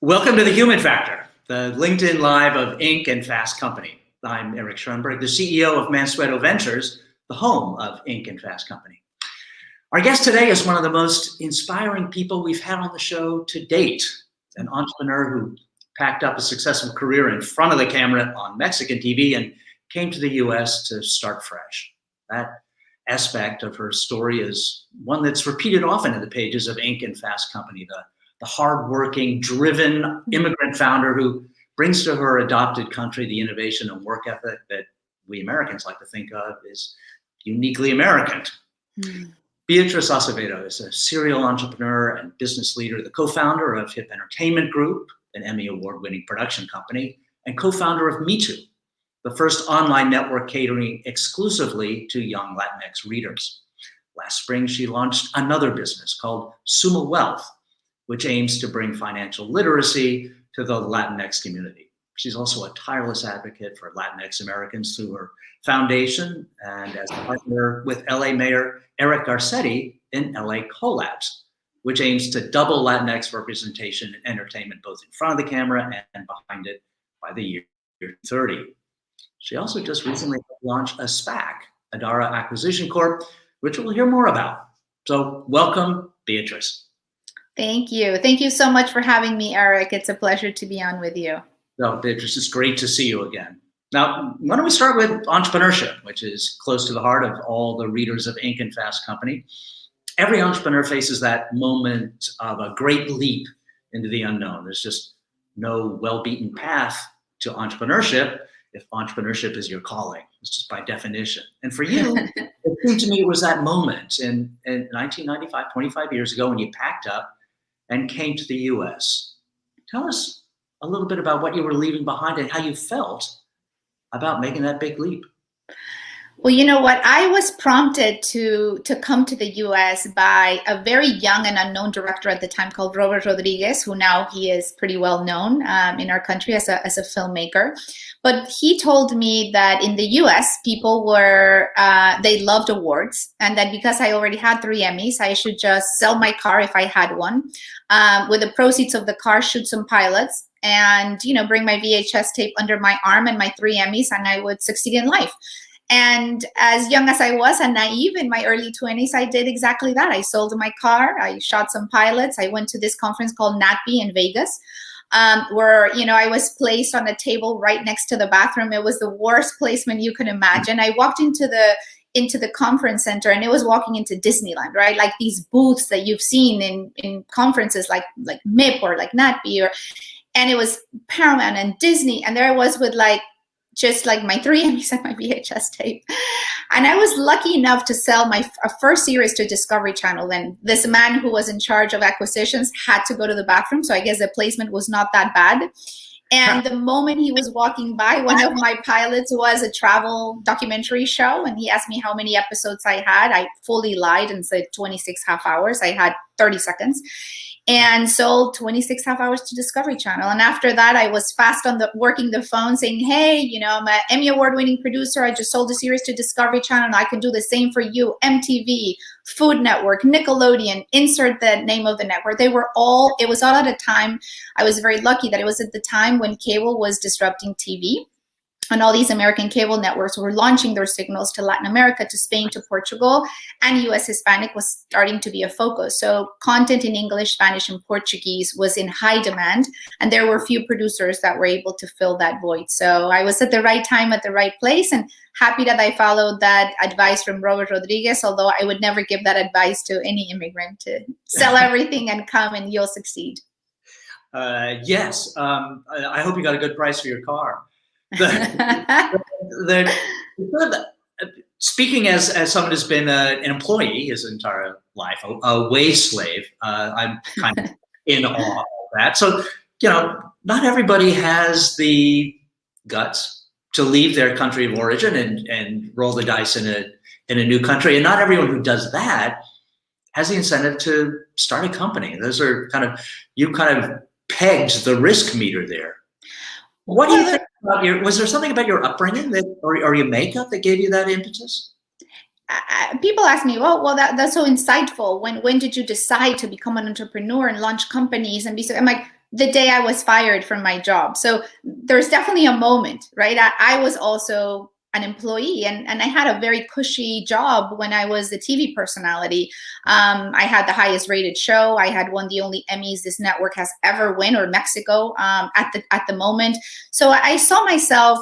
Welcome to the Human Factor, the LinkedIn Live of Inc. and Fast Company. I'm Eric Schurenberg, the CEO of Mansueto Ventures, the home of Inc. and Fast Company. Our guest today is one of the most inspiring people we've had on the show to date, an entrepreneur who packed up a successful career in front of the camera on Mexican TV and came to the US to start fresh. That aspect of her story is one that's repeated often in the pages of Inc. and Fast Company, the hardworking, driven immigrant founder who brings to her adopted country the innovation and work ethic that we Americans like to think of as uniquely American. Beatriz Acevedo is a serial entrepreneur and business leader, the co-founder of Hip Entertainment Group, an Emmy award-winning production company, and co-founder of mitú, the first online network catering exclusively to young Latinx readers. Last spring, she launched another business called Suma Wealth, which aims to bring financial literacy to the Latinx community. She's also a tireless advocate for Latinx Americans through her foundation and as a partner with LA Mayor Eric Garcetti in LA Collabs, which aims to double Latinx representation in entertainment, both in front of the camera and behind it by the year 30. She also just recently launched a SPAC, Adara Acquisition Corp, which we'll hear more about. So welcome, Beatriz. Thank you. Thank you so much for having me, Eric. It's a pleasure to be on with you. No, Beatriz, it's great to see you again. Now, why don't we start with entrepreneurship, which is close to the heart of all the readers of Inc. and Fast Company. Every entrepreneur faces that moment of a great leap into the unknown. There's just no well-beaten path to entrepreneurship if entrepreneurship is your calling. It's just by definition. And for you, it seemed to me it was that moment in 1995, 25 years ago, when you packed up and came to the US. Tell us a little bit about what you were leaving behind and how you felt about making that big leap. Well, you know what? I was prompted to come to the US by a very young and unknown director at the time called Robert Rodriguez, who now he is pretty well known in our country as a filmmaker. But he told me that in the US, people were, they loved awards, and that because I already had 3 Emmys, I should just sell my car if I had one. With the proceeds of the car, shoot some pilots, and bring my VHS tape under my arm and my 3 Emmys, and I would succeed in life. And as young as I was and naive in my early 20s, I did exactly that. I sold my car, I shot some pilots, I went to this conference called NATPE in Vegas, where I was placed on a table right next to the bathroom. It was the worst placement you could imagine. I walked into the conference center, and it was walking into Disneyland, right? Like these booths that you've seen in conferences like MIP or like NATPE, and it was Paramount and Disney, and there I was with just my 3 Emmys and my VHS tape. And I was lucky enough to sell my first series to Discovery Channel. And this man who was in charge of acquisitions had to go to the bathroom. So I guess the placement was not that bad. And the moment he was walking by, one of my pilots was a travel documentary show. And he asked me how many episodes I had. I fully lied and said 26 half hours. I had 30 seconds. And sold 26 half hours to Discovery Channel. And after that, I was fast on working the phone saying, hey, I'm an Emmy award-winning producer. I just sold a series to Discovery Channel, and I can do the same for you. MTV, Food Network, Nickelodeon, insert the name of the network. It was all at a time. I was very lucky that it was at the time when cable was disrupting TV. And all these American cable networks were launching their signals to Latin America, to Spain, to Portugal, and US Hispanic was starting to be a focus. So content in English, Spanish, and Portuguese was in high demand, and there were few producers that were able to fill that void. So I was at the right time, at the right place, and happy that I followed that advice from Robert Rodriguez, although I would never give that advice to any immigrant to sell everything and come and you'll succeed. Yes, I hope you got a good price for your car. Speaking as someone who's been an employee his entire life, a wage slave, I'm kind of in awe of that. So, not everybody has the guts to leave their country of origin and roll the dice in a new country. And not everyone who does that has the incentive to start a company. Those are you pegged the risk meter there. What do you think about was there something about your upbringing or your makeup that gave you that impetus? People ask me, well, that's so insightful. When did you decide to become an entrepreneur and launch companies and be so? I'm like, the day I was fired from my job. So there's definitely a moment, right? I was also an employee, and I had a very cushy job when I was the TV personality. I had the highest rated show. I had won the only Emmys this network has ever won, or Mexico at the moment. So I saw myself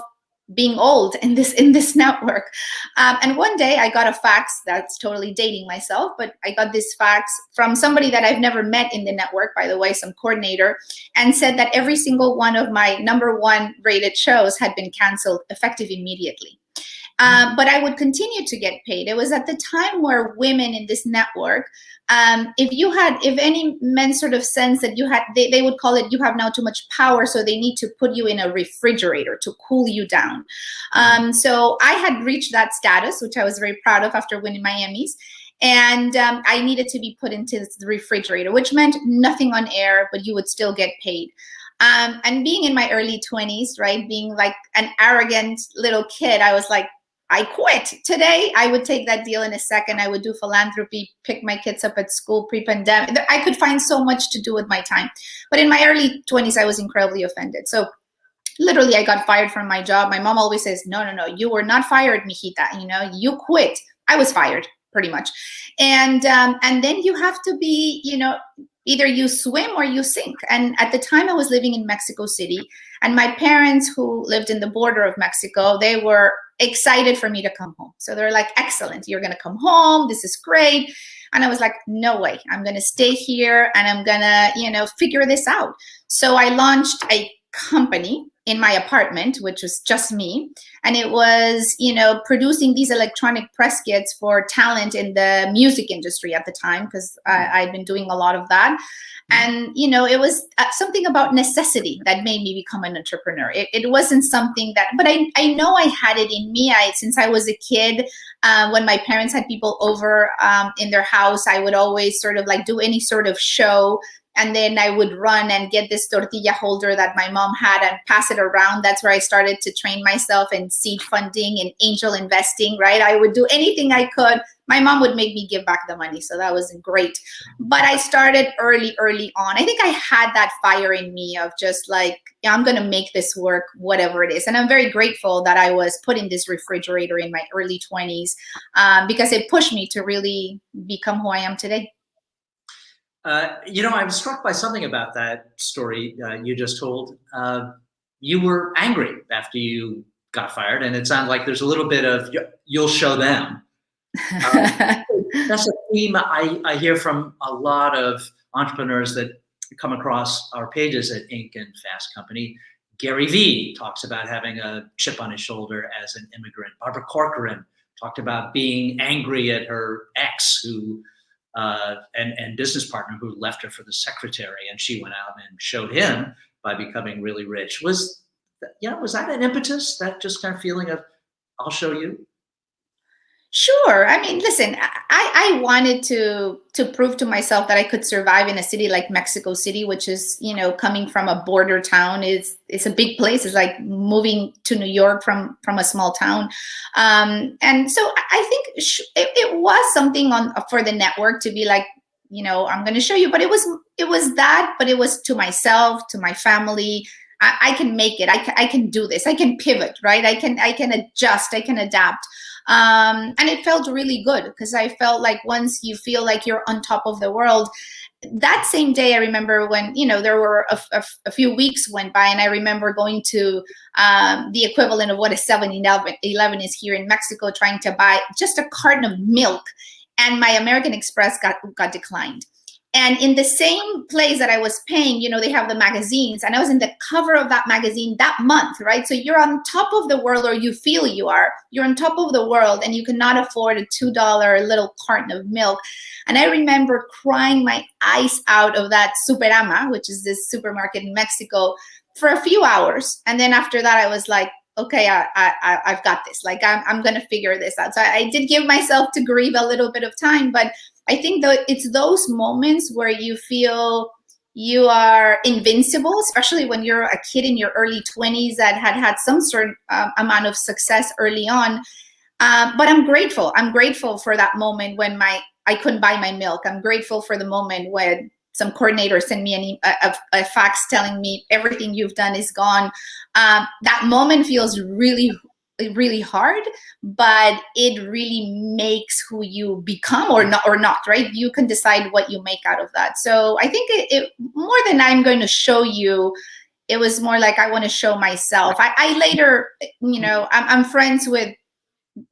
being old in this network. And one day I got a fax, that's totally dating myself, but I got this fax from somebody that I've never met in the network, by the way, some coordinator, and said that every single one of my #1 rated shows had been canceled effective immediately. But I would continue to get paid. It was at the time where women in this network, if any men sort of sense that you had, they would call it, you have now too much power, so they need to put you in a refrigerator to cool you down. So I had reached that status, which I was very proud of after winning my Emmys. And I needed to be put into the refrigerator, which meant nothing on air, but you would still get paid. And being in my early 20s, right, being like an arrogant little kid, I was like, I quit. Today, I would take that deal in a second. I would do philanthropy, pick my kids up at school pre-pandemic. I could find so much to do with my time. But in my early 20s, I was incredibly offended. So literally, I got fired from my job. My mom always says, no, you were not fired, mijita. You quit. I was fired, pretty much. And then you have to be, either you swim or you sink. And at the time I was living in Mexico City, and my parents, who lived in the border of Mexico, they were excited for me to come home. So they're like, excellent, you're going to come home. This is great. And I was like, no way, I'm going to stay here and I'm going to, figure this out. So I launched a company in my apartment, which was just me. And it was, producing these electronic press kits for talent in the music industry at the time, because I'd been doing a lot of that. And, it was something about necessity that made me become an entrepreneur. It wasn't something that, but I know I had it in me. Since I was a kid, when my parents had people over in their house, I would always sort of like do any sort of show. And then I would run and get this tortilla holder that my mom had and pass it around. That's where I started to train myself in seed funding and angel investing, right? I would do anything I could. My mom would make me give back the money. So that was great. But I started early on. I think I had that fire in me of just like, yeah, I'm going to make this work, whatever it is. And I'm very grateful that I was put in this refrigerator in my early 20s because it pushed me to really become who I am today. I was struck by something about that story you just told. You were angry after you got fired, and it sounds like there's a little bit of you'll show them. That's a theme I hear from a lot of entrepreneurs that come across our pages at Inc. and Fast Company. Gary Vee talks about having a chip on his shoulder as an immigrant. Barbara Corcoran talked about being angry at her ex and business partner who left her for the secretary, and she went out and showed him by becoming really rich. Was that an impetus, that just kind of feeling of I'll show you? Sure. I mean, listen, I wanted to prove to myself that I could survive in a city like Mexico City, which is, coming from a border town, it's a big place. It's like moving to New York from a small town. And so I think it was something for the network to be like, I'm going to show you, but it was that, but it was to myself, to my family. I can make it. I can do this. I can pivot, right? I can adjust. I can adapt. And it felt really good because I felt like once you feel like you're on top of the world, that same day, I remember when, there were a few weeks went by, and I remember going to the equivalent of what a 7-Eleven is here in Mexico, trying to buy just a carton of milk, and my American Express got declined. And in the same place that I was paying, they have the magazines, and I was in the cover of that magazine that month, right? So you're on top of the world, or you feel you're on top of the world, and you cannot afford a $2 little carton of milk. And I remember crying my eyes out of that Superama, which is this supermarket in Mexico, for a few hours. And then after that, I was like, okay, I've got this. Like, I'm going to figure this out. So I did give myself to grieve a little bit of time, but I think that it's those moments where you feel you are invincible, especially when you're a kid in your early 20s that had some sort of amount of success early on. But I'm grateful. I'm grateful for that moment when I couldn't buy my milk. I'm grateful for the moment when some coordinator sent me a fax telling me everything you've done is gone. That moment feels really, really hard, but it really makes who you become or not, right? You can decide what you make out of that. So I think it more than I'm going to show you, it was more like I want to show myself. I later, I'm friends with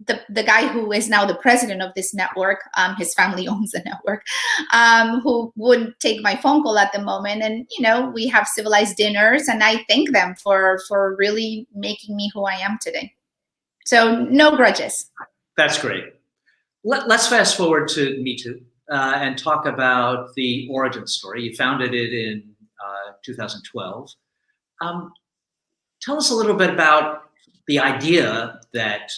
the guy who is now the president of this network. His family owns the network, who wouldn't take my phone call at the moment. And, we have civilized dinners, and I thank them for really making me who I am today. So no grudges. That's great. Let's fast forward to mitú and talk about the origin story. You founded it in 2012. Tell us a little bit about the idea that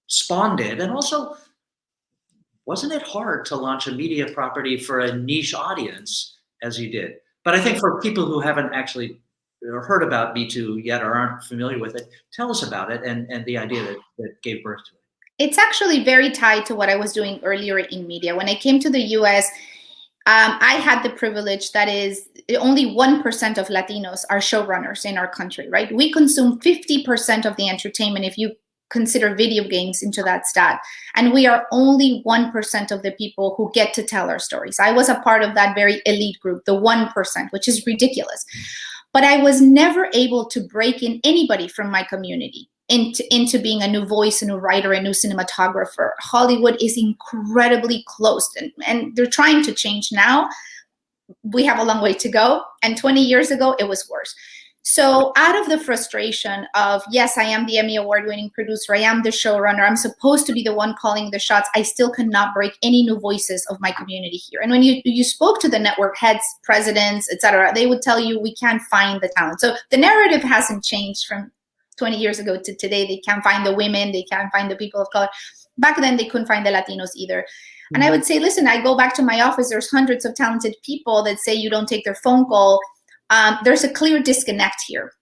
spawned it, and also, wasn't it hard to launch a media property for a niche audience as you did? But I think for people who haven't actually heard about mitú yet or aren't familiar with it, tell us about it and the idea that gave birth to it. It's actually very tied to what I was doing earlier in media. When I came to the US, I had the privilege that is only 1% of Latinos are showrunners in our country, right? We consume 50% of the entertainment if you consider video games into that stat. And we are only 1% of the people who get to tell our stories. I was a part of that very elite group, the 1%, which is ridiculous. But I was never able to break in anybody from my community into being a new voice, a new writer, a new cinematographer. Hollywood is incredibly closed, and they're trying to change now. We have a long way to go. And 20 years ago, it was worse. So out of the frustration of, yes, I am the Emmy award-winning producer, I am the showrunner, I'm supposed to be the one calling the shots, I still cannot break any new voices of my community here. And when you spoke to the network heads, presidents, etc., they would tell you we can't find the talent. So the narrative hasn't changed from 20 years ago to today. They can't find the women, they can't find the people of color. Back then, they couldn't find the Latinos either. And I would say, listen, I go back to my office, there's hundreds of talented people that say you don't take their phone call. There's a clear disconnect here.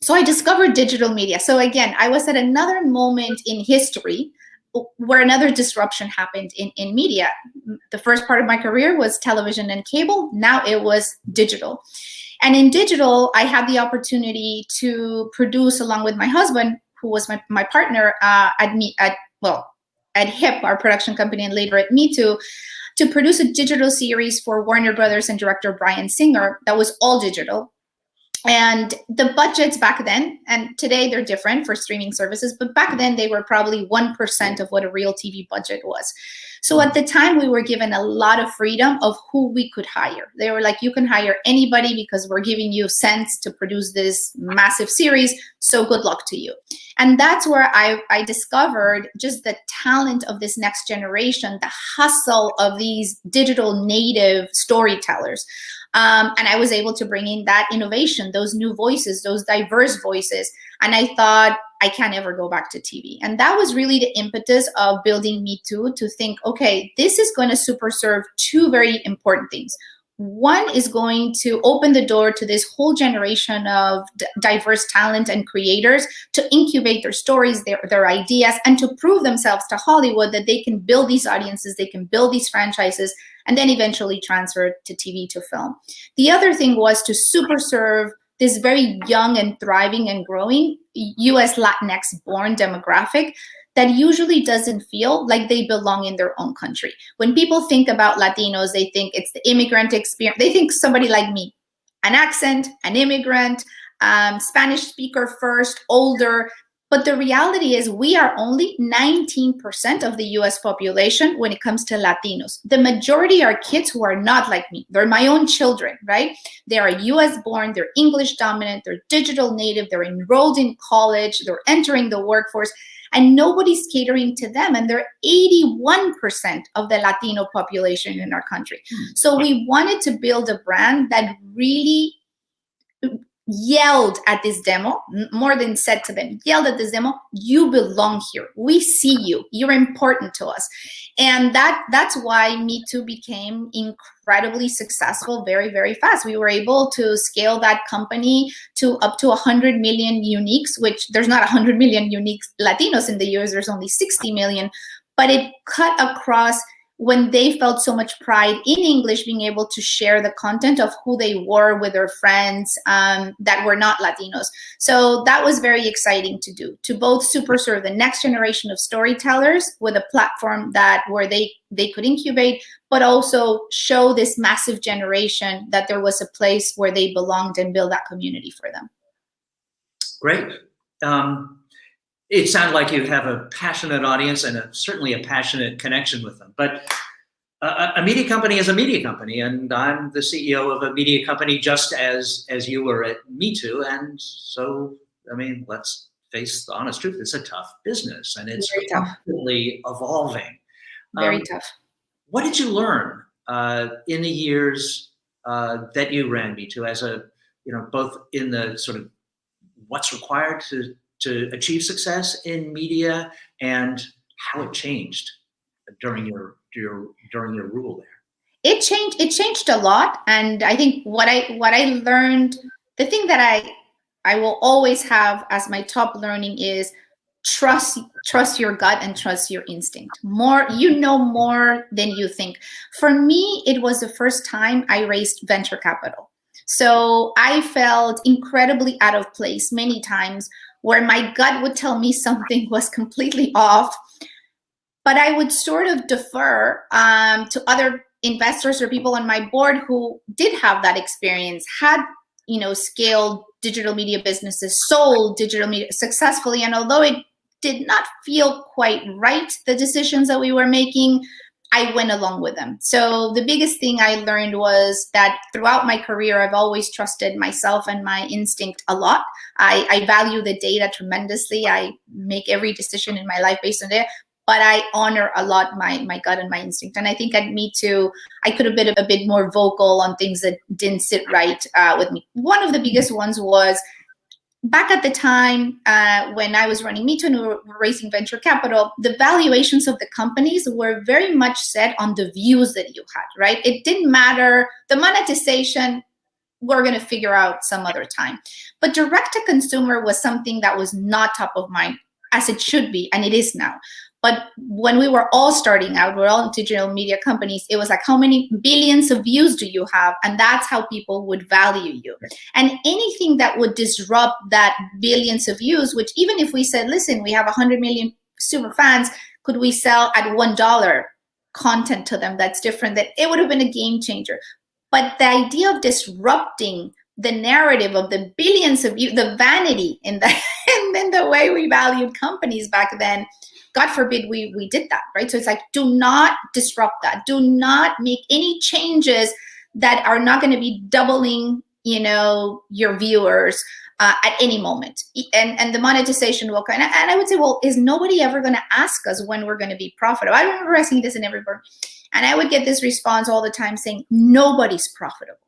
So I discovered digital media. So again, I was at another moment in history where another disruption happened in media. The first part of my career was television and cable. Now it was digital. And in digital, I had the opportunity to produce, along with my husband, who was my partner at HIP, our production company, and later at mitú, to produce a digital series for Warner Brothers and director Bryan Singer that was all digital. And the budgets back then, and today they're different for streaming services, but back then they were probably 1% of what a real TV budget was. So at the time, we were given a lot of freedom of who we could hire. They were like, you can hire anybody because we're giving you cents to produce this massive series, so good luck to you. And that's where I discovered just the talent of this next generation, the hustle of these digital native storytellers. And I was able to bring in that innovation, those new voices, those diverse voices. And I thought, I can't ever go back to TV. And that was really the impetus of building mitú, to think, okay, this is going to super serve two very important things. One is going to open the door to this whole generation of diverse talent and creators to incubate their stories, their ideas, and to prove themselves to Hollywood that they can build these audiences, they can build these franchises, and then eventually transfer to TV, to film. The other thing was to super serve this very young and thriving and growing US Latinx born demographic that usually doesn't feel like they belong in their own country. When people think about Latinos, they think it's the immigrant experience. They think somebody like me, an accent, an immigrant, Spanish speaker first, older. But the reality is we are only 19% of the US population when it comes to Latinos. The majority are kids who are not like me. They're my own children, right? They are US born, they're English dominant, they're digital native, they're enrolled in college, they're entering the workforce, and nobody's catering to them. And they're 81% of the Latino population in our country. So we wanted to build a brand that really yelled at this demo, more than said to them, yelled at this demo, you belong here. We see you. You're important to us. And that's why mitú became incredibly successful very, very fast. We were able to scale that company to up to 100 million uniques, which there's not 100 million unique Latinos in the US, there's only 60 million, but it cut across when they felt so much pride in English, being able to share the content of who they were with their friends that were not Latinos. So that was very exciting to do, to both super serve the next generation of storytellers with a platform where they could incubate, but also show this massive generation that there was a place where they belonged and build that community for them. Great. It sounds like you have a passionate audience and certainly a passionate connection with them. But a media company is a media company, and I'm the CEO of a media company just as you were at mitú. And so, I mean, let's face the honest truth, it's a tough business, and it's constantly evolving. Very tough. What did you learn in the years that you ran mitú, as both in the sort of what's required to achieve success in media and how it changed during your rule there? It changed a lot, and I think what I learned, the thing that I will always have as my top learning is trust your gut and trust your instinct. More than you think. For me, it was the first time I raised venture capital. So I felt incredibly out of place many times, where my gut would tell me something was completely off, but I would sort of defer to other investors or people on my board who did have that experience, had scaled digital media businesses, sold digital media successfully, and although it did not feel quite right, the decisions that we were making, I went along with them. So the biggest thing I learned was that throughout my career, I've always trusted myself and my instinct a lot. I value the data tremendously. I make every decision in my life based on it, but I honor a lot my gut and my instinct. And I think at mitú, I could have been a bit more vocal on things that didn't sit right with me. One of the biggest ones was back at the time when I was running mitú and we were raising venture capital, the valuations of the companies were very much set on the views that you had, right? It didn't matter. The monetization, we're going to figure out some other time. But direct to consumer was something that was not top of mind, as it should be, and it is now. But when we were all starting out, we're all digital media companies, it was like, how many billions of views do you have? And that's how people would value you. And anything that would disrupt that billions of views, which even if we said, listen, we have 100 million super fans, could we sell at $1 content to them that's different? That it would have been a game changer. But the idea of disrupting the narrative of the billions of views, the vanity in the way we valued companies back then, God forbid we did that, right? So it's like, do not disrupt that. Do not make any changes that are not going to be doubling, your viewers at any moment. And the monetization will come. And I would say, well, is nobody ever going to ask us when we're going to be profitable? I remember asking this in every board, and I would get this response all the time saying, nobody's profitable.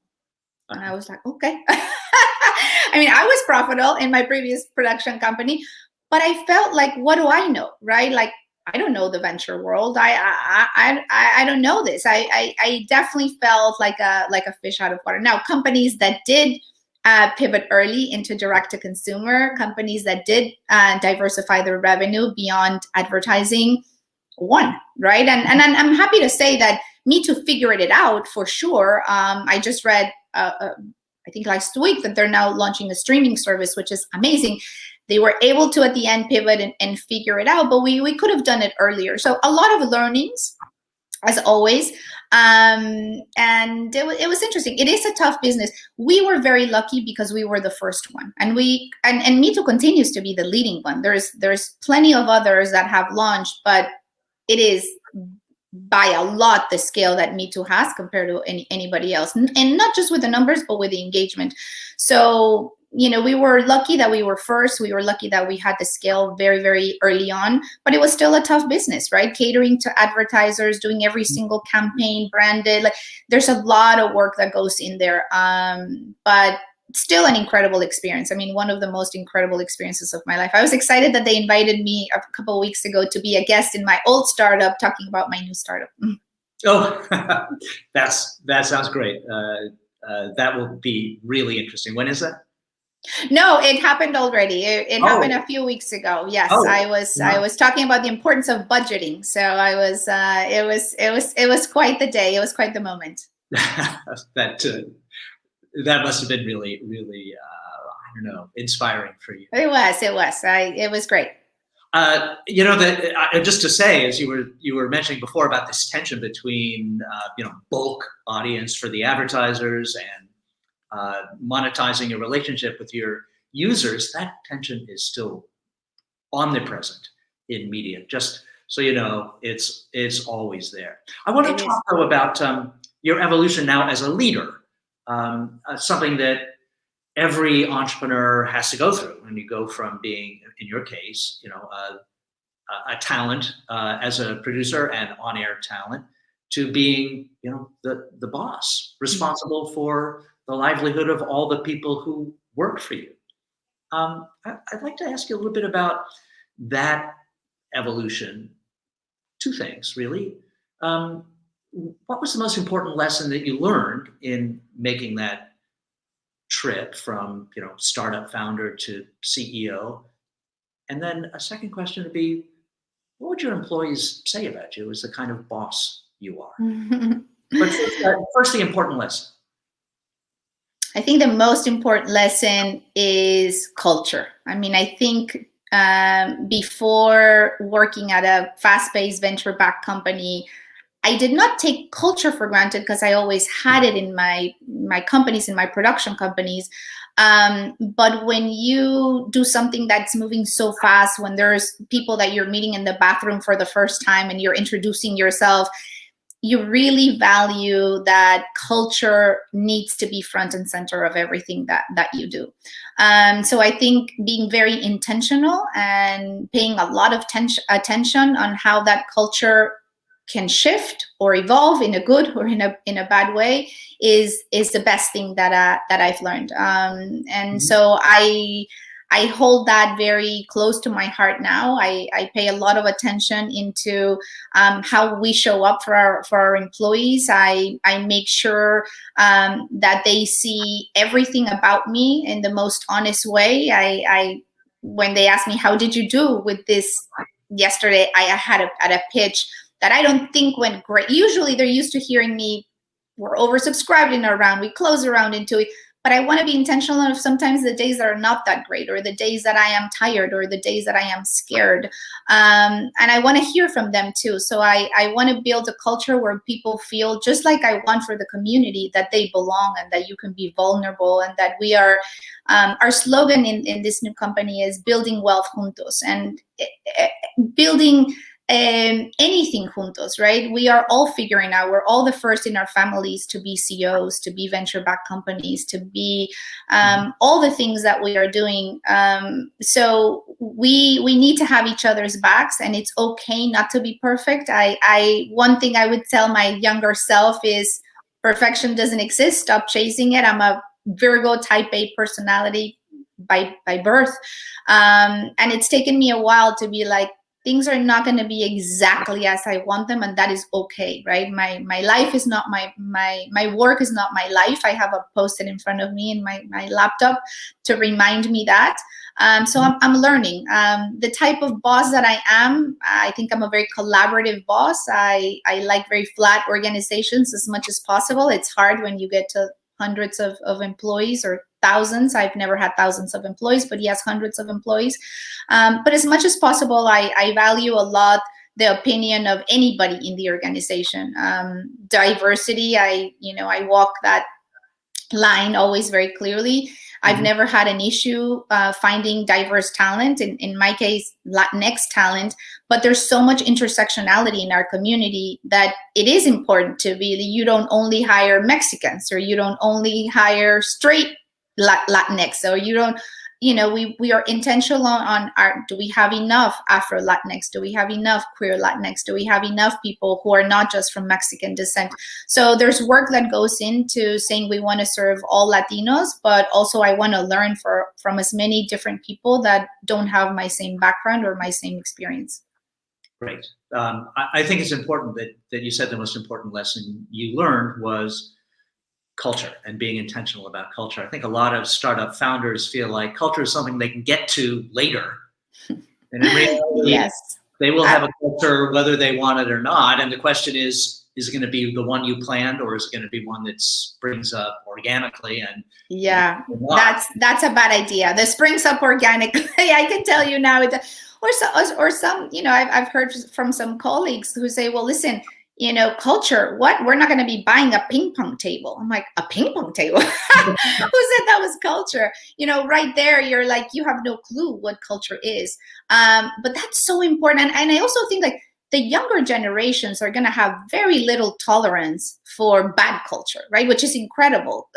And I was like, okay. I mean, I was profitable in my previous production company, but I felt like, what do I know, right? Like, I don't know the venture world. I don't know this. I definitely felt like a fish out of water. Now, companies that did pivot early into direct to consumer, companies that did diversify their revenue beyond advertising, won, right? And I'm happy to say that mitú figured it out for sure. I just read, I think last week, that they're now launching a streaming service, which is amazing. They were able to, at the end, pivot and figure it out, but we could have done it earlier. So a lot of learnings, as always, and it was interesting. It is a tough business. We were very lucky because we were the first one, and mitú continues to be the leading one. There's plenty of others that have launched, but it is by a lot the scale that mitú has compared to anybody else, and not just with the numbers, but with the engagement. So we were lucky that we were first. We were lucky that we had the scale very, very early on, but it was still a tough business, right? Catering to advertisers, doing every single campaign branded. Like, there's a lot of work that goes in there, but still an incredible experience. I mean, one of the most incredible experiences of my life. I was excited that they invited me a couple of weeks ago to be a guest in my old startup, talking about my new startup. Oh, that sounds great. That will be really interesting. When is that? No, it happened already. It happened a few weeks ago. Yes, I was talking about the importance of budgeting. So I was it was quite the day. It was quite the moment. That must have been really, really, I don't know, inspiring for you. It was. It was great. That just to say, as you were mentioning before about this tension between bulk audience for the advertisers and monetizing a relationship with your users, that tension is still omnipresent in media. Just so you know, it's always there. I want to talk though about your evolution now as a leader. Something that every entrepreneur has to go through when you go from being, in your case, a talent as a producer and on-air talent to being, the boss responsible for the livelihood of all the people who work for you. I'd like to ask you a little bit about that evolution. Two things, really. What was the most important lesson that you learned in making that trip from startup founder to CEO? And then a second question would be, what would your employees say about you as the kind of boss you are? But first, the important lesson. I think the most important lesson is culture. I mean, I think before working at a fast-paced venture-backed company, I did not take culture for granted because I always had it in my companies, in my production companies. But when you do something that's moving so fast, when there's people that you're meeting in the bathroom for the first time and you're introducing yourself, you really value that culture needs to be front and center of everything that you do. So I think being very intentional and paying a lot of attention on how that culture can shift or evolve in a good or in a bad way is the best thing that I've learned. And so I hold that very close to my heart now. I pay a lot of attention into how we show up for our employees. I make sure that they see everything about me in the most honest way. I when they ask me, how did you do with this yesterday, I had at a pitch that I don't think went great. Usually they're used to hearing me, we're oversubscribed in our round, we close a round into it. But I want to be intentional of sometimes the days that are not that great, or the days that I am tired, or the days that I am scared. And I want to hear from them too. So I want to build a culture where people feel, just like I want for the community, that they belong and that you can be vulnerable, and that we are, our slogan in this new company is building wealth juntos, and building anything juntos, right? We are all figuring out, we're all the first in our families to be CEOs, to be venture-backed companies, to be all the things that we are doing. So we need to have each other's backs, and it's okay not to be perfect. One thing I would tell my younger self is perfection doesn't exist. Stop chasing it. I'm a Virgo type A personality by birth. And it's taken me a while to be like, things are not going to be exactly as I want them, and that is okay, right? My life is not my work is not my life. I have a post-it in front of me in my laptop to remind me that. So I'm learning. The type of boss that I am, I think I'm a very collaborative boss. I like very flat organizations as much as possible. It's hard when you get to hundreds of employees, or thousands. I've never had thousands of employees, but he has hundreds of employees. But as much as possible, I value a lot the opinion of anybody in the organization. Diversity, I walk that line always very clearly. I've never had an issue finding diverse talent, in my case, Latinx talent, but there's so much intersectionality in our community that it is important to be, you don't only hire Mexicans, or you don't only hire straight Latinx, or you don't, we are intentional on our, do we have enough Afro Latinx? Do we have enough queer Latinx? Do we have enough people who are not just from Mexican descent? So there's work that goes into saying we want to serve all Latinos, but also I want to learn from as many different people that don't have my same background or my same experience. Great. I think it's important that you said the most important lesson you learned was culture and being intentional about culture. I think a lot of startup founders feel like culture is something they can get to later. And in reality, Yes. they will have a culture whether they want it or not. And the question is it going to be the one you planned, or is it going to be one that springs up organically? And yeah, that's a bad idea. This springs up organically. I can tell you now. Or some, I've heard from some colleagues who say, well, listen, culture, what? We're not going to be buying a ping pong table. I'm like, a ping pong table? Who said that was culture? Right there, you're like, you have no clue what culture is. But that's so important. And I also think like the younger generations are going to have very little tolerance for bad culture, right? Which is incredible.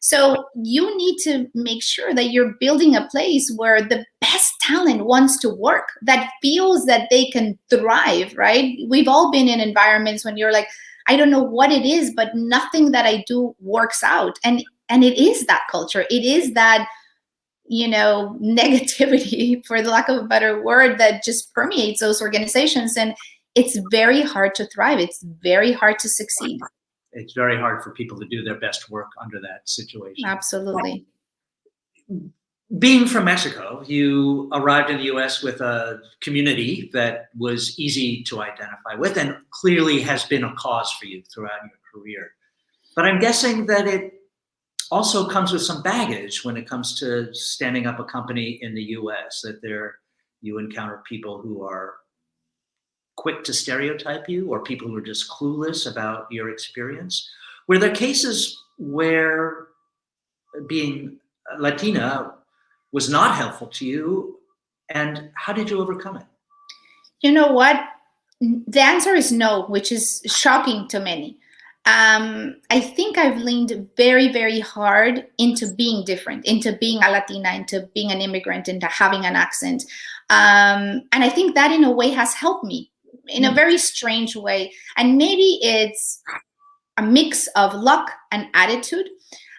So you need to make sure that you're building a place where the best talent wants to work, that feels that they can thrive, right? We've all been in environments when you're like, I don't know what it is, but nothing that I do works out. And it is that culture. It is that, negativity, for the lack of a better word, that just permeates those organizations. And it's very hard to thrive. It's very hard to succeed. It's very hard for people to do their best work under that situation. Absolutely. Being from Mexico, you arrived in the US with a community that was easy to identify with and clearly has been a cause for you throughout your career. But I'm guessing that it also comes with some baggage when it comes to standing up a company in the US, that you encounter people who are quick to stereotype you or people who are just clueless about your experience. Were there cases where being Latina was not helpful to you, and how did you overcome it? You know what? The answer is no, which is shocking to many. I think I've leaned very, very hard into being different, into being a Latina, into being an immigrant, into having an accent. And I think that in a way has helped me in a very strange way. And maybe it's a mix of luck and attitude.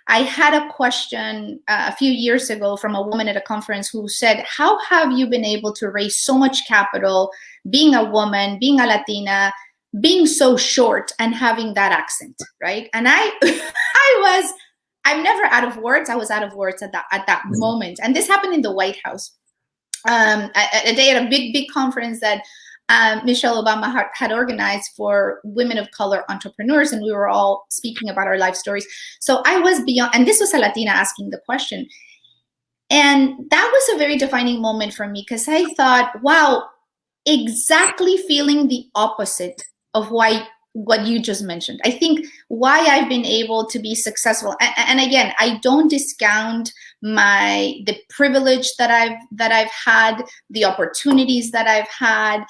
I had a question a few years ago from a woman at a conference who said, how have you been able to raise so much capital, being a woman, being a Latina, being so short and having that accent, right? And I'm never out of words. I was out of words at that moment. And this happened in the White House. A day at a big conference that Michelle Obama had organized for women of color entrepreneurs, and we were all speaking about our life stories. So I was beyond, and this was a Latina asking the question. And that was a very defining moment for me, because I thought, wow, exactly feeling the opposite of what you just mentioned. I think why I've been able to be successful, and again, I don't discount the privilege that I've had, the opportunities that I've had.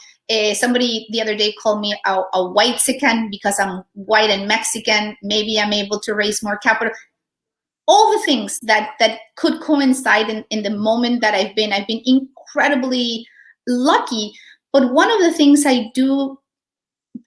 Somebody the other day called me a white-sican because I'm white and Mexican. Maybe I'm able to raise more capital. All the things that could coincide in the moment that I've been incredibly lucky. But one of the things I do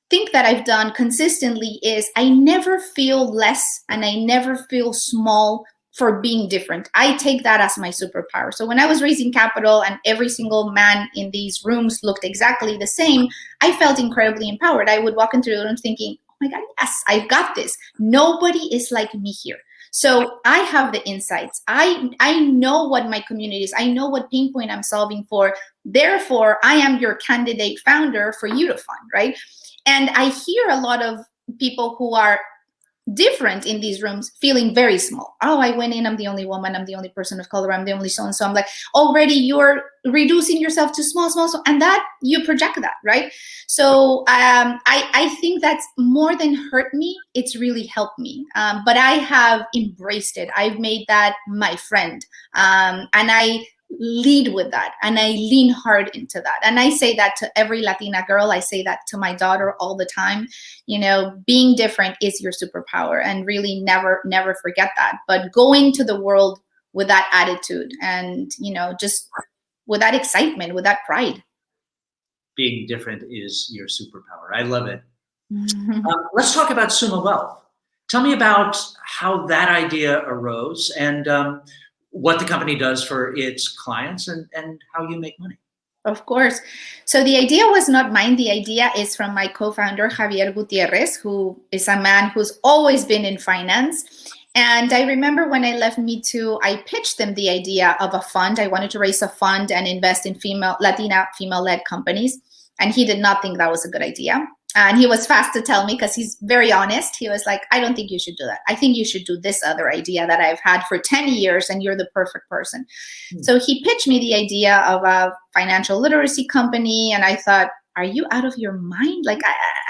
think that I've done consistently is I never feel less and I never feel small for being different. I take that as my superpower. So when I was raising capital and every single man in these rooms looked exactly the same, I felt incredibly empowered. I would walk into the room thinking, oh my God, yes, I've got this. Nobody is like me here. So I have the insights. I know what my community is. I know what pain point I'm solving for. Therefore, I am your candidate founder for you to fund, right? And I hear a lot of people who are different in these rooms feeling very small. Oh, I went in, I'm the only woman, I'm the only person of color, I'm the only so-and-so. I'm like, already you're reducing yourself to small, and that you project that, right? So I think that's more than hurt me, it's really helped me. But I have embraced it. I've made that my friend. And I lead with that and I lean hard into that. And I say that to every Latina girl. I say that to my daughter all the time. Being different is your superpower, and really never forget that. But going to the world with that attitude and, just with that excitement, with that pride. Being different is your superpower. I love it. Let's talk about Suma Wealth. Tell me about how that idea arose and what the company does for its clients and how you make money. Of course. So the idea was not mine. The idea is from my co-founder, Javier Gutierrez, who is a man who's always been in finance. And I remember when I left mitú, I pitched them the idea of a fund. I wanted to raise a fund and invest in Latina female-led companies. And he did not think that was a good idea. And he was fast to tell me, because he's very honest. He was like, I don't think you should do that. I think you should do this other idea that I've had for 10 years, and you're the perfect person. So he pitched me the idea of a financial literacy company. And I thought, are you out of your mind? Like,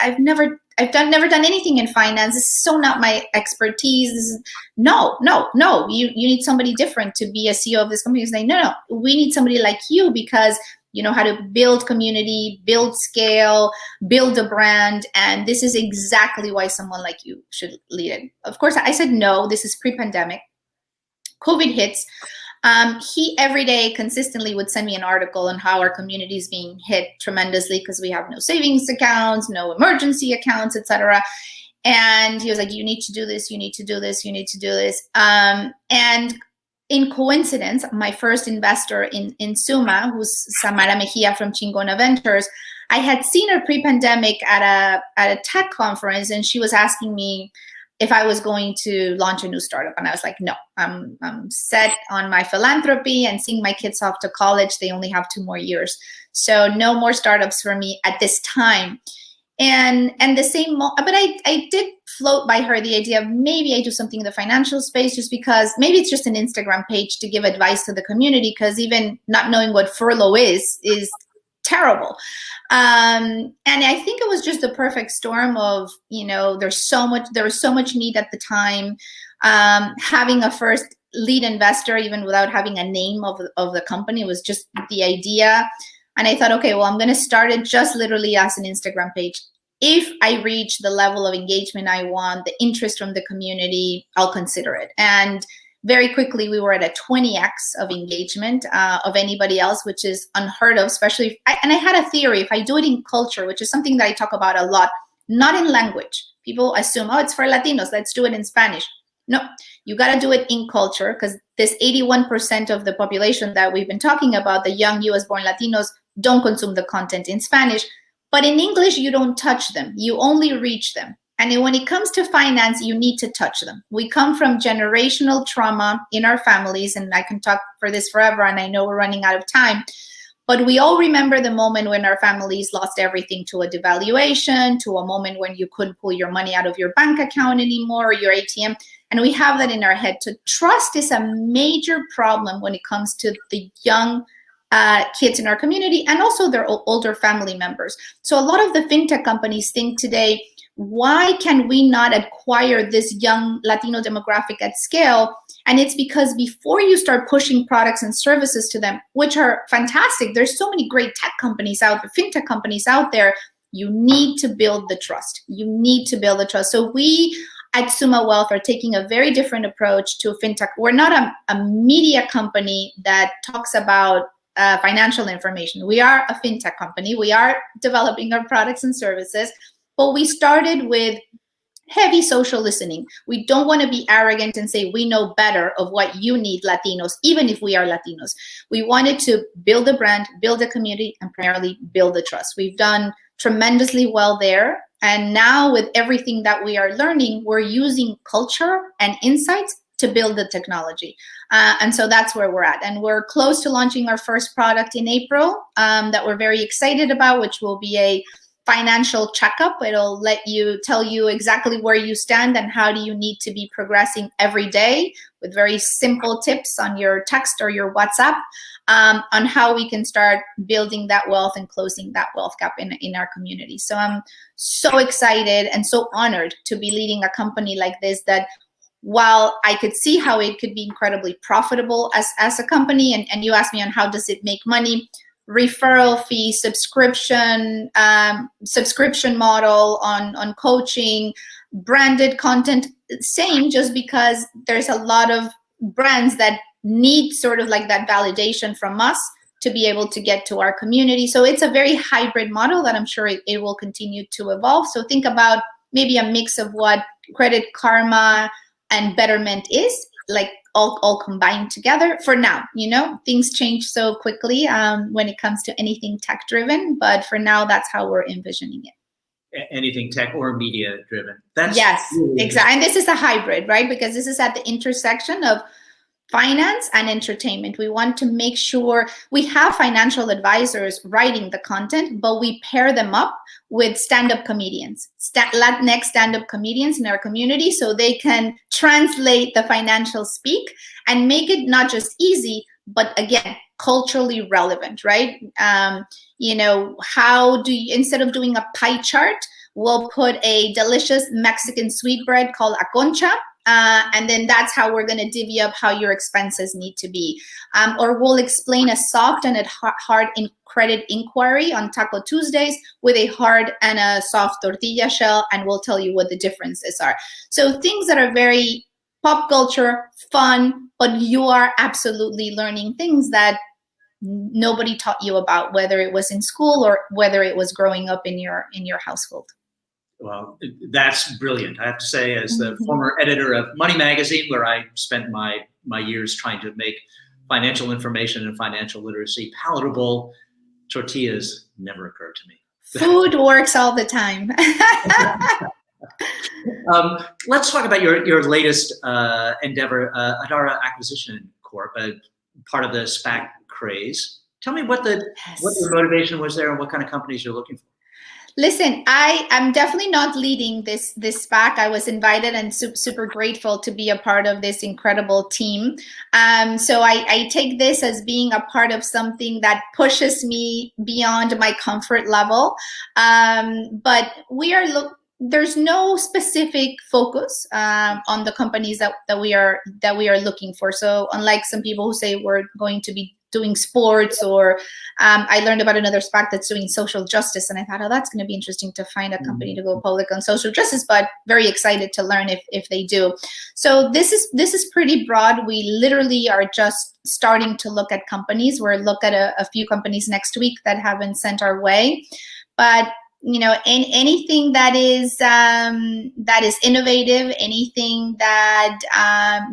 I've never done anything in finance. This is so not my expertise. This is, no. You need somebody different to be a CEO of this company. He's like, no, we need somebody like you, because you know how to build community, build scale, build a brand. And this is exactly why someone like you should lead it. Of course, I said no. This is pre-pandemic. COVID hits. He every day consistently would send me an article on how our community is being hit tremendously because we have no savings accounts, no emergency accounts, etc. And he was like, you need to do this, you need to do this, you need to do this. And in coincidence, my first investor in Suma, who's Samara Mejia from Chingona Ventures, I had seen her pre-pandemic at a tech conference, and she was asking me if I was going to launch a new startup. And I was like, no, I'm set on my philanthropy and seeing my kids off to college. They only have 2 more years. So no more startups for me at this time. And the same, but I did float by her the idea of maybe I do something in the financial space, just because maybe it's just an Instagram page to give advice to the community, because even not knowing what furlough is terrible. And I think it was just the perfect storm of, there was so much need at the time. Having a first lead investor, even without having a name of the company, was just the idea. And I thought, okay, well, I'm going to start it just literally as an Instagram page. If I reach the level of engagement I want, the interest from the community, I'll consider it. And very quickly, we were at a 20x of engagement of anybody else, which is unheard of, especially and I had a theory, if I do it in culture, which is something that I talk about a lot, not in language. People assume, oh, it's for Latinos, let's do it in Spanish. No, you got to do it in culture, because this 81% of the population that we've been talking about, the young US born Latinos, don't consume the content in Spanish. But in English, you don't touch them. You only reach them. And when it comes to finance, you need to touch them. We come from generational trauma in our families, and I can talk for this forever, and I know we're running out of time. But we all remember the moment when our families lost everything to a devaluation, to a moment when you couldn't pull your money out of your bank account anymore, or your ATM. And we have that in our head. So trust is a major problem when it comes to the young kids in our community, and also their older family members. So a lot of the fintech companies think today, why can we not acquire this young Latino demographic at scale? And it's because before you start pushing products and services to them, which are fantastic, there's so many great tech companies out there, fintech companies out there, you need to build the trust. You need to build the trust. So we at Suma Wealth are taking a very different approach to fintech. We're not a media company that talks about financial information. We are a fintech company. We are developing our products and services, but we started with heavy social listening. We don't want to be arrogant and say we know better of what you need, Latinos, even if we are Latinos. We wanted to build a brand, build a community, and primarily build the trust. We've done tremendously well there. And now with everything that we are learning, we're using culture and insights to build the technology. And so that's where we're at. And we're close to launching our first product in April that we're very excited about, which will be a financial checkup. It'll tell you exactly where you stand and how do you need to be progressing every day, with very simple tips on your text or your WhatsApp on how we can start building that wealth and closing that wealth gap in our community. So I'm so excited and so honored to be leading a company like this, that while I could see how it could be incredibly profitable as a company, and you asked me on how does it make money, referral fee, subscription model on coaching, branded content, same, just because there's a lot of brands that need sort of like that validation from us to be able to get to our community. So it's a very hybrid model that I'm sure it will continue to evolve. So think about maybe a mix of what Credit Karma and Betterment is, like all combined together for now. Things change so quickly when it comes to anything tech driven, but for now, that's how we're envisioning it. Anything tech or media driven. Yes, exactly. And this is a hybrid, right? Because this is at the intersection of finance and entertainment. We want to make sure we have financial advisors writing the content, but we pair them up with stand-up comedians, Latinx stand-up comedians in our community, so they can translate the financial speak and make it not just easy, but again, culturally relevant, right? How do you, instead of doing a pie chart, we'll put a delicious Mexican sweetbread called a concha, and then that's how we're going to divvy up how your expenses need to be. Or we'll explain a soft and a hard credit inquiry on Taco Tuesdays with a hard and a soft tortilla shell, and we'll tell you what the differences are. So things that are very pop culture, fun, but you are absolutely learning things that nobody taught you about, whether it was in school or whether it was growing up in your household. Well, that's brilliant. I have to say, as the former editor of Money Magazine, where I spent my years trying to make financial information and financial literacy palatable, tortillas never occurred to me. Food works all the time. Let's talk about your latest endeavor, Adara Acquisition Corp, part of the SPAC craze. Tell me what your motivation was there and what kind of companies you're looking for. Listen, I am definitely not leading this SPAC. I was invited and super grateful to be a part of this incredible team. So I take this as being a part of something that pushes me beyond my comfort level. But there's no specific focus on the companies that we are looking for. So unlike some people who say we're going to be doing sports, or I learned about another SPAC that's doing social justice, and I thought, oh, that's going to be interesting to find a company to go public on social justice, but very excited to learn if they do. So this is pretty broad. We literally are just starting to look at companies. We'll look at a few companies next week that have been sent our way, but anything that is innovative, anything that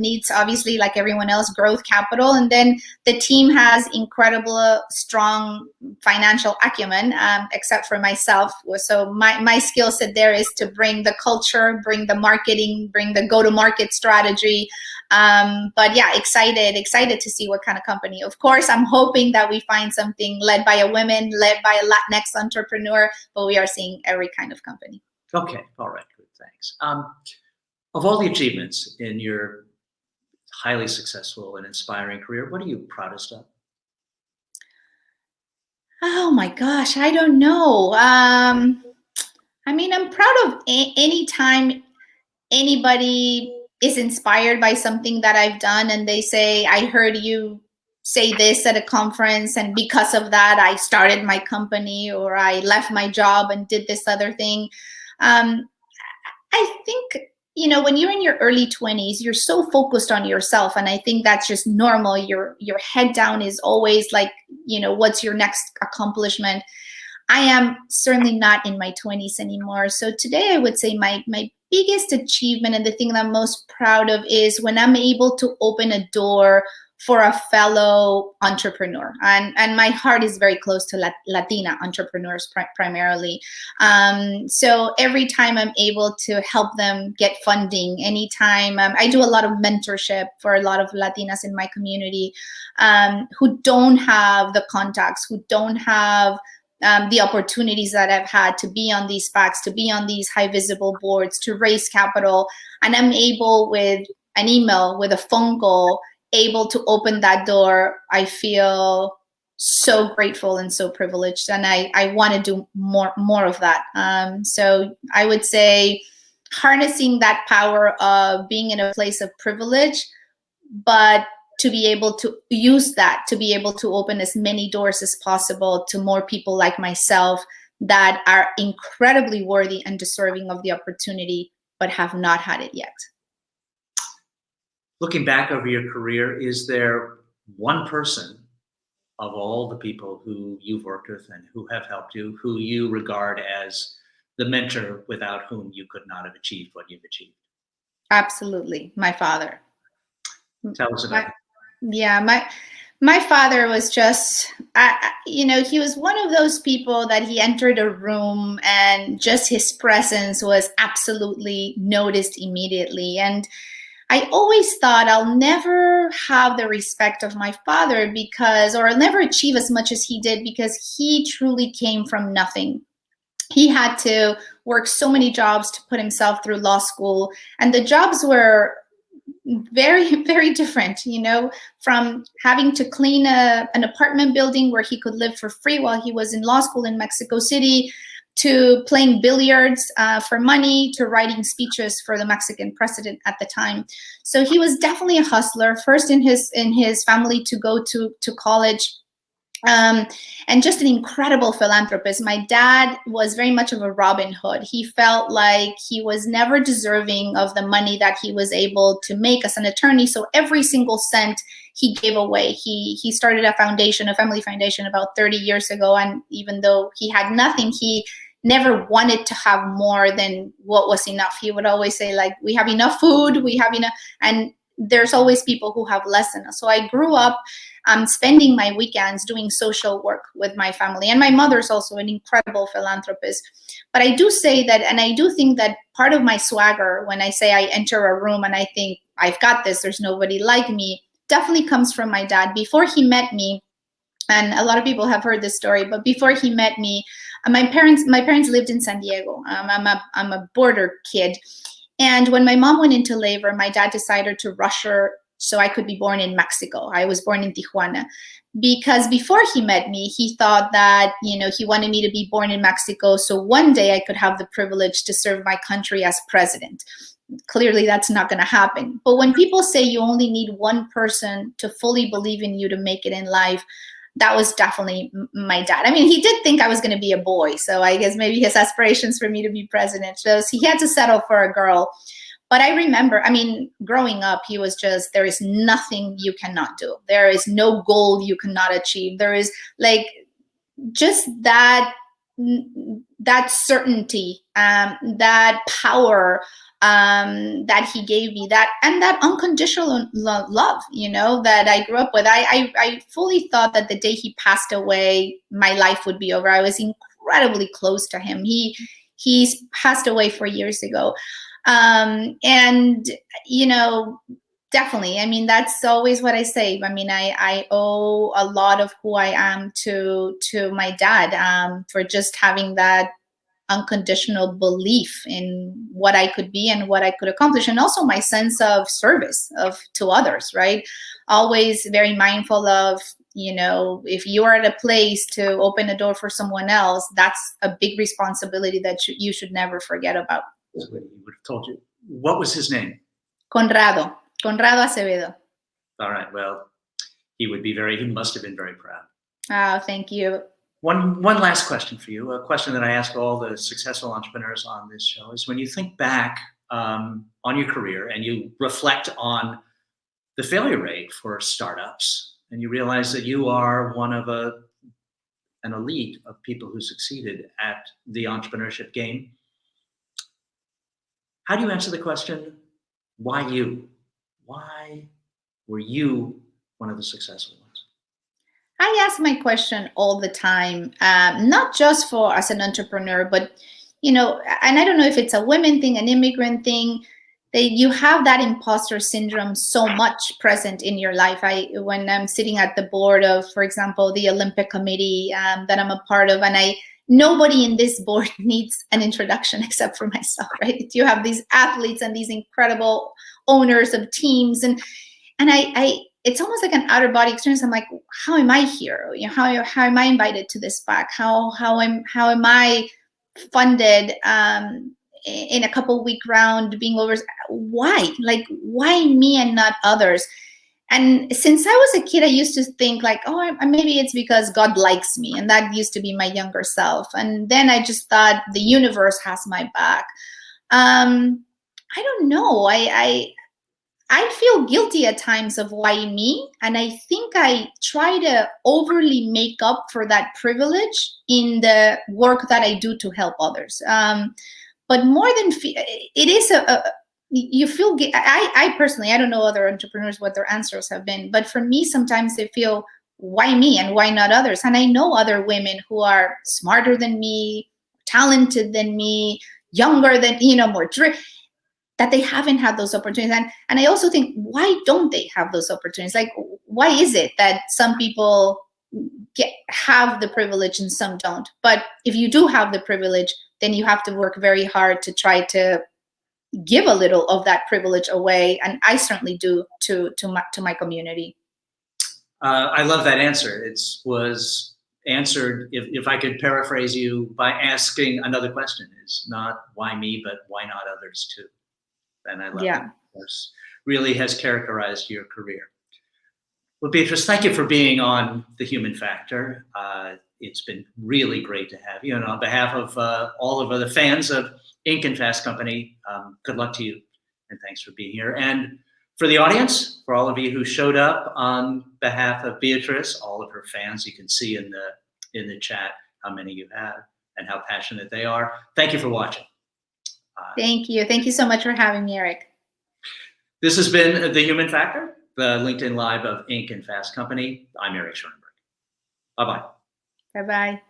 needs, obviously, like everyone else, growth capital. And then the team has incredible, strong financial acumen, except for myself. So my skill set there is to bring the culture, bring the marketing, bring the go-to-market strategy. But yeah, excited to see what kind of company. Of course, I'm hoping that we find something led by a woman, led by a Latinx entrepreneur, but we are seeing every kind of company. Okay, all right, good, thanks. Of all the achievements in your highly successful and inspiring career, what are you proudest of? Oh my gosh, I don't know. I'm proud of any time anybody is inspired by something that I've done and they say, I heard you say this at a conference, and because of that, I started my company, or I left my job and did this other thing. I think, when you're in your early 20s, you're so focused on yourself. And I think that's just normal. Your head down is always like, what's your next accomplishment? I am certainly not in my 20s anymore. So today I would say my biggest achievement and the thing that I'm most proud of is when I'm able to open a door for a fellow entrepreneur. And my heart is very close to Latina entrepreneurs primarily. So every time I'm able to help them get funding, anytime I do a lot of mentorship for a lot of Latinas in my community who don't have the contacts, who don't have the opportunities that I've had to be on these SPACs, to be on these high visible boards, to raise capital. And I'm able, with an email, with a phone call, able to open that door. I feel so grateful and so privileged. And I want to do more of that. So I would say harnessing that power of being in a place of privilege, but to be able to use that, to be able to open as many doors as possible to more people like myself that are incredibly worthy and deserving of the opportunity, but have not had it yet. Looking back over your career, is there one person of all the people who you've worked with and who have helped you, who you regard as the mentor without whom you could not have achieved what you've achieved? Absolutely. My father. Tell us about it. Yeah, my father was just, he was one of those people that he entered a room and just his presence was absolutely noticed immediately. And I always thought I'll never have the respect of my father or I'll never achieve as much as he did because he truly came from nothing. He had to work so many jobs to put himself through law school, and the jobs were very, very different, from having to clean an apartment building where he could live for free while he was in law school in Mexico City, to playing billiards for money, to writing speeches for the Mexican president at the time. So he was definitely a hustler, first in his family to go to college. And just an incredible philanthropist. My dad was very much of a Robin Hood. He felt like he was never deserving of the money that he was able to make as an attorney. So every single cent he gave away. He started a family foundation about 30 years ago. And even though he had nothing, he never wanted to have more than what was enough. He would always say, like, we have enough food, we have enough, and there's always people who have less than us. So I grew up spending my weekends doing social work with my family. And my mother's also an incredible philanthropist. But I do say that, and I do think that part of my swagger, when I say I enter a room and I think, I've got this, there's nobody like me, definitely comes from my dad. Before he met me, and a lot of people have heard this story, but before he met me, my parents lived in San Diego. I'm a border kid. And when my mom went into labor, my dad decided to rush her so I could be born in Mexico. I was born in Tijuana. Because before he met me, he thought that, he wanted me to be born in Mexico so one day I could have the privilege to serve my country as president. Clearly, that's not going to happen. But when people say you only need one person to fully believe in you to make it in life, that was definitely my dad. I mean, he did think I was going to be a boy. So I guess maybe his aspirations for me to be president. So he had to settle for a girl. But I remember, growing up, he was just, there is nothing you cannot do. There is no goal you cannot achieve. There is just that certainty, that power that he gave me, and that unconditional love, that I grew up with. I fully thought that the day he passed away, my life would be over. I was incredibly close to him. He's passed away 4 years ago. Definitely. That's always what I say. I owe a lot of who I am to my dad, for just having that unconditional belief in what I could be and what I could accomplish, and also my sense of service to others, right? Always very mindful of, if you are at a place to open a door for someone else, that's a big responsibility that you should never forget about. He would have told you. What was his name? Conrado Acevedo. All right. Well, he must have been very proud. Oh, thank you. One last question for you, a question that I ask all the successful entrepreneurs on this show is, when you think back on your career and you reflect on the failure rate for startups, and you realize that you are one of an elite of people who succeeded at the entrepreneurship game, how do you answer the question, why you? Why were you one of the successful ones? I ask my question all the time, not just as an entrepreneur, but, and I don't know if it's a women thing, an immigrant thing, that you have that imposter syndrome so much present in your life. When I'm sitting at the board of, for example, the Olympic Committee that I'm a part of, and nobody in this board needs an introduction except for myself, right? You have these athletes and these incredible owners of teams, and it's almost like an outer body experience. I'm like, how am I here? How am I invited to this pack? How am I funded in a couple-week round, being over? Why? Why me and not others? And since I was a kid, I used to think maybe it's because God likes me, and that used to be my younger self. And then I just thought the universe has my back. I don't know. I feel guilty at times of why me, and I think I try to overly make up for that privilege in the work that I do to help others. But more than it is you feel, I personally, I don't know other entrepreneurs what their answers have been, but for me, sometimes they feel, why me and why not others? And I know other women who are smarter than me, talented than me, younger than, more that they haven't had those opportunities. And I also think, why don't they have those opportunities? Like, why is it that some people have the privilege and some don't? But if you do have the privilege, then you have to work very hard to try to give a little of that privilege away. And I certainly do to my community. I love that answer. It was answered, if I could paraphrase you, by asking another question. Is not why me, but why not others too? And I love it. This really has characterized your career. Well, Beatriz, thank you for being on The Human Factor. It's been really great to have you. And on behalf of all of the fans of Inc. and Fast Company, good luck to you. And thanks for being here. And for the audience, for all of you who showed up on behalf of Beatriz, all of her fans, you can see in the chat how many you have and how passionate they are. Thank you for watching. Thank you. Thank you so much for having me, Eric. This has been The Human Factor, the LinkedIn Live of Inc. and Fast Company. I'm Eric Schurenberg. Bye-bye. Bye-bye.